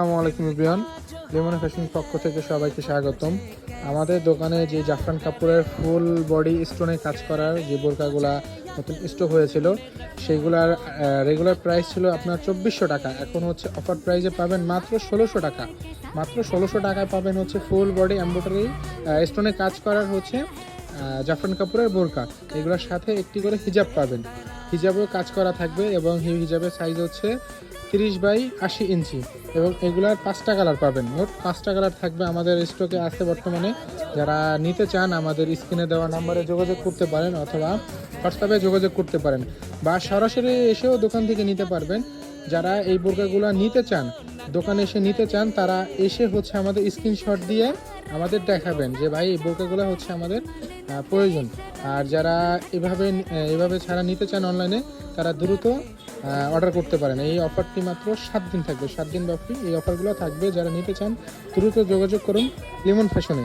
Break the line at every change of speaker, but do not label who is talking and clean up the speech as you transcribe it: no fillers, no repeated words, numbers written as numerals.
আসসালামু আলাইকুম everyone, Limon fashion পক্ষ থেকে সবাইকে স্বাগতম। আমাদের দোকানে যে জাফরান কাপড়ের ফুল বডি স্টোনে কাজ করার যে বোরকাগুলা নতুন স্টক হয়েছিল, সেইগুলার রেগুলার প্রাইস ছিল আপনার 2400 টাকা। এখন হচ্ছে অফার প্রাইসে পাবেন মাত্র 1600 টাকা। মাত্র 1600 টাকায় পাবেন হচ্ছে ফুল বডি এমব্রয়ডারি স্টোনে কাজ করার হচ্ছে জাফরান কাপড়ের বোরকা। এগুলোর সাথে একটি করে হিজাব পাবেন, হিজাবেও কাজ করা থাকবে এবং হিজাবের সাইজ হচ্ছে 30x80 ইঞ্চি এবং এগুলার 5টা কালার পাবেন। মোট 5টা কালার থাকবে আমাদের স্টকে আছে বর্তমানে। যারা নিতে চান আমাদের স্ক্রিনে দেওয়া নাম্বারে যোগাযোগ করতে পারেন অথবা হোয়াটসঅ্যাপে যোগাযোগ করতে পারেন বা সরাসরি এসেও দোকান থেকে নিতে পারবেন। যারা এই বোরকাগুলো নিতে চান, দোকানে এসে নিতে চান, তারা এসে হচ্ছে আমাদের স্ক্রিনশট দিয়ে আমাদের দেখাবেন যে ভাই এই বোরকাগুলো হচ্ছে আমাদের প্রয়োজন। আর যারা এভাবে ছাড়া নিতে চান অনলাইনে, তারা দ্রুত অর্ডার করতে পারেন। এই অফারটি মাত্র 7 দিন থাকবে, 7 দিন ব্যাপী এই অফারগুলো থাকবে। যারা নিতে চান দ্রুত যোগাযোগ করুন লিমন ফ্যাশনে।